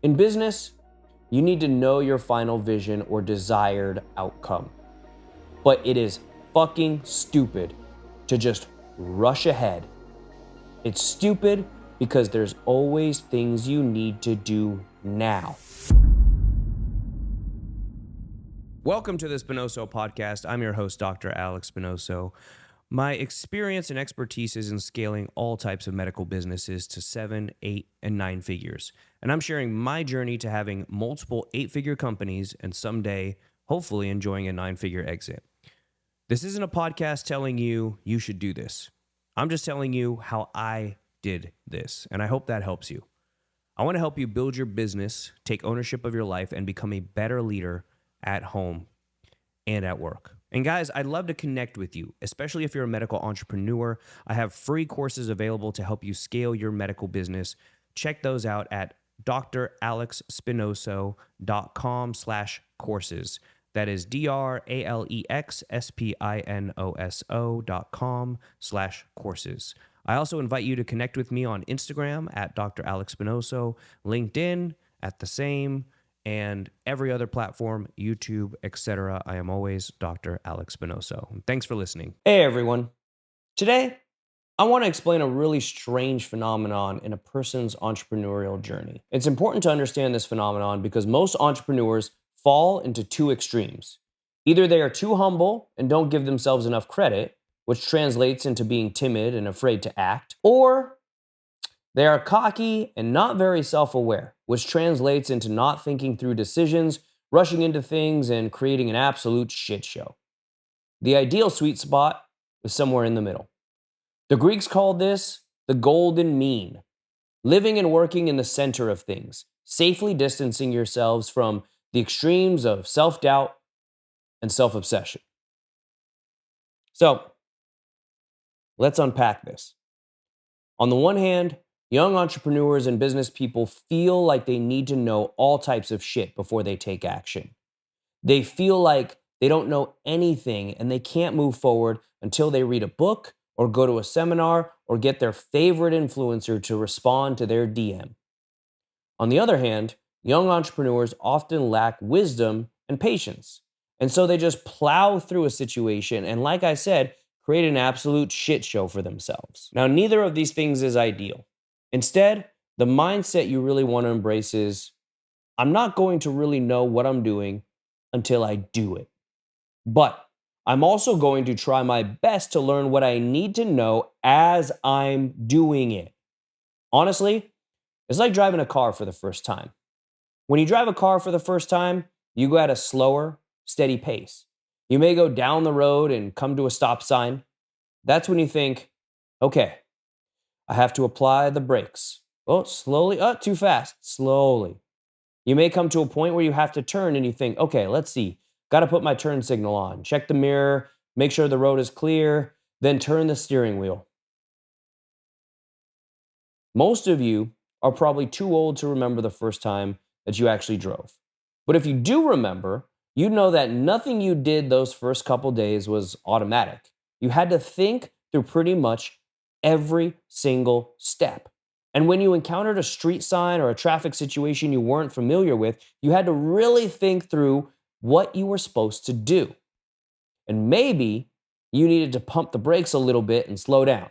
In business, you need to know your final vision or desired outcome. But it is fucking stupid to just rush ahead. It's stupid because there's always things you need to do now. Welcome to the Spinoso podcast. I'm your host, Dr. Alex Spinoso. My experience and expertise is in scaling all types of medical businesses to 7, 8, and 9 figures. And I'm sharing my journey to having multiple 8-figure companies and someday, hopefully, enjoying a 9-figure exit. This isn't a podcast telling you you should do this. I'm just telling you how I did this, and I hope that helps you. I want to help you build your business, take ownership of your life, and become a better leader at home and at work. And guys, I'd love to connect with you, especially if you're a medical entrepreneur. I have free courses available to help you scale your medical business. Check those out at dralexspinoso.com/courses. That is dralexspinoso.com/courses. I also invite you to connect with me on Instagram at Dr. Alex Spinoso, LinkedIn at the same, and every other platform, YouTube, etc. I am always Dr. Alex Spinoso. Thanks for listening. Hey everyone. Today, I want to explain a really strange phenomenon in a person's entrepreneurial journey. It's important to understand this phenomenon because most entrepreneurs fall into two extremes. Either they are too humble and don't give themselves enough credit, which translates into being timid and afraid to act, or they are cocky and not very self-aware, which translates into not thinking through decisions, rushing into things, and creating an absolute shit show. The ideal sweet spot is somewhere in the middle. The Greeks called this the golden mean, living and working in the center of things, safely distancing yourselves from the extremes of self-doubt and self-obsession. So, let's unpack this. On the one hand, young entrepreneurs and business people feel like they need to know all types of shit before they take action. They feel like they don't know anything and they can't move forward until they read a book or go to a seminar or get their favorite influencer to respond to their DM. On the other hand, young entrepreneurs often lack wisdom and patience. And so they just plow through a situation and, like I said, create an absolute shit show for themselves. Now, neither of these things is ideal. Instead, the mindset you really want to embrace is, I'm not going to really know what I'm doing until I do it. But I'm also going to try my best to learn what I need to know as I'm doing it. Honestly, it's like driving a car for the first time. When you drive a car for the first time, you go at a slower, steady pace. You may go down the road and come to a stop sign. That's when you think, okay, I have to apply the brakes. Oh, slowly. Oh, too fast. Slowly. You may come to a point where you have to turn and you think, okay, let's see. Got to put my turn signal on. Check the mirror. Make sure the road is clear. Then turn the steering wheel. Most of you are probably too old to remember the first time that you actually drove. But if you do remember, you know that nothing you did those first couple days was automatic. You had to think through pretty much every single step. And when you encountered a street sign or a traffic situation you weren't familiar with, you had to really think through what you were supposed to do. And maybe you needed to pump the brakes a little bit and slow down.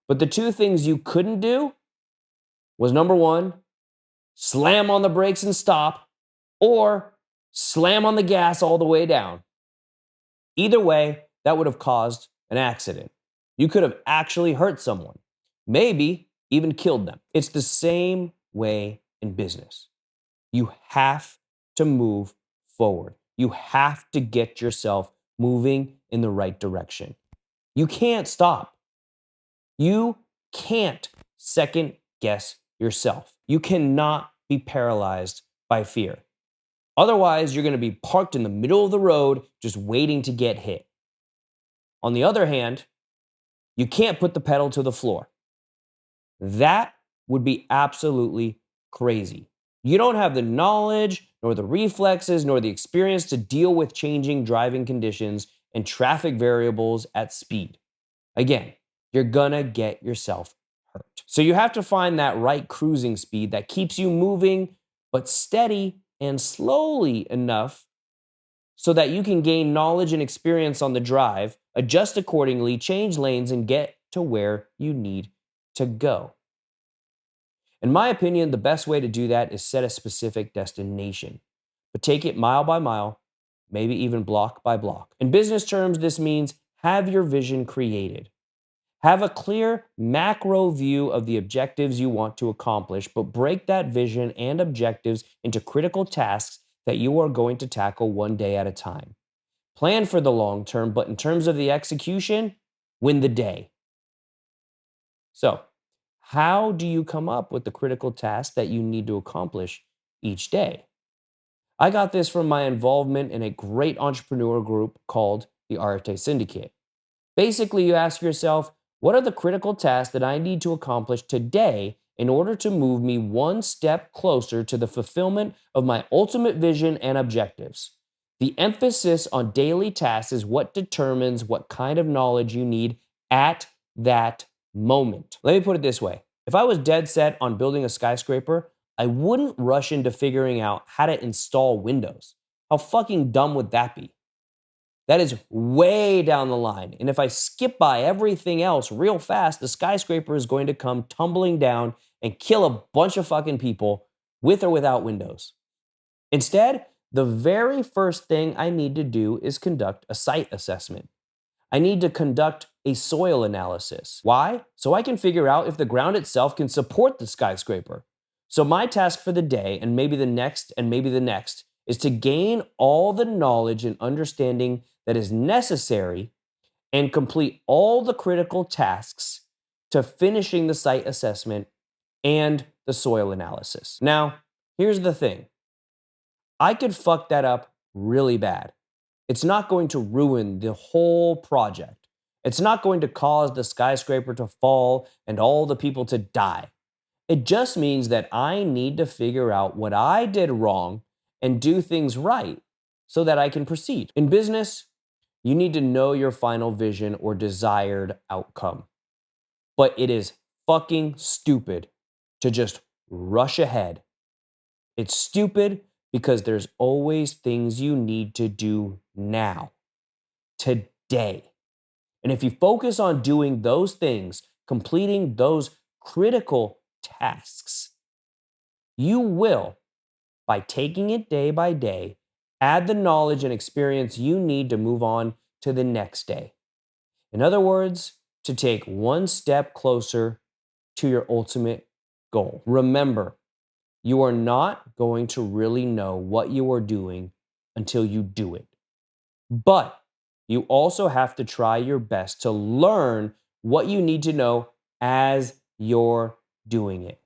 But the two things you couldn't do was, number one, slam on the brakes and stop, or slam on the gas all the way down. Either way, that would have caused an accident. You could have actually hurt someone, maybe even killed them. It's the same way in business. You have to move forward. You have to get yourself moving in the right direction. You can't stop. You can't second guess yourself. You cannot be paralyzed by fear. Otherwise, you're going to be parked in the middle of the road just waiting to get hit. On the other hand, you can't put the pedal to the floor. That would be absolutely crazy. You don't have the knowledge, nor the reflexes, nor the experience to deal with changing driving conditions and traffic variables at speed. Again, you're gonna get yourself hurt. first. So you have to find that right cruising speed that keeps you moving, but steady and slowly enough so that you can gain knowledge and experience on the drive, adjust accordingly, change lanes, and get to where you need to go. In my opinion, the best way to do that is set a specific destination, but take it mile by mile, maybe even block by block. In business terms, this means have your vision created. Have a clear macro view of the objectives you want to accomplish, but break that vision and objectives into critical tasks that you are going to tackle one day at a time. Plan for the long term, but in terms of the execution, win the day. So, how do you come up with the critical tasks that you need to accomplish each day? I got this from my involvement in a great entrepreneur group called the Arte Syndicate. Basically, you ask yourself, what are the critical tasks that I need to accomplish today in order to move me one step closer to the fulfillment of my ultimate vision and objectives? The emphasis on daily tasks is what determines what kind of knowledge you need at that moment. Let me put it this way. If I was dead set on building a skyscraper, I wouldn't rush into figuring out how to install windows. How fucking dumb would that be? That is way down the line. And if I skip by everything else real fast, the skyscraper is going to come tumbling down and kill a bunch of fucking people with or without windows. Instead, the very first thing I need to do is conduct a site assessment. I need to conduct a soil analysis. Why? So I can figure out if the ground itself can support the skyscraper. So my task for the day, and maybe the next, is to gain all the knowledge and understanding that is necessary and complete all the critical tasks to finishing the site assessment and the soil analysis. Now, here's the thing. I could fuck that up really bad. It's not going to ruin the whole project. It's not going to cause the skyscraper to fall and all the people to die. It just means that I need to figure out what I did wrong and do things right so that I can proceed. In business, you need to know your final vision or desired outcome. But it is fucking stupid to just rush ahead. It's stupid because there's always things you need to do now, today. And if you focus on doing those things, completing those critical tasks, you will, by taking it day by day, add the knowledge and experience you need to move on to the next day. In other words, to take one step closer to your ultimate goal. Remember, you are not going to really know what you are doing until you do it. But you also have to try your best to learn what you need to know as you're doing it.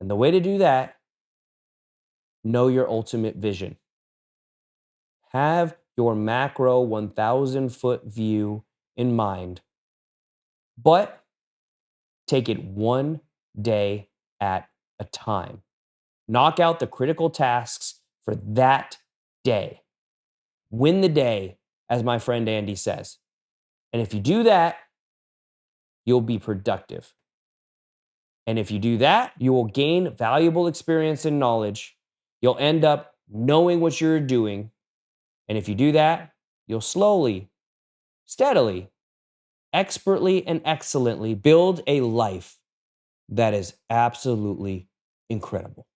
And the way to do that, know your ultimate vision. Have your macro 1,000-foot view in mind, but take it one day at a time. Knock out the critical tasks for that day. Win the day, as my friend Andy says. And if you do that, you'll be productive. And if you do that, you will gain valuable experience and knowledge. You'll end up knowing what you're doing. And if you do that, you'll slowly, steadily, expertly, and excellently build a life that is absolutely incredible.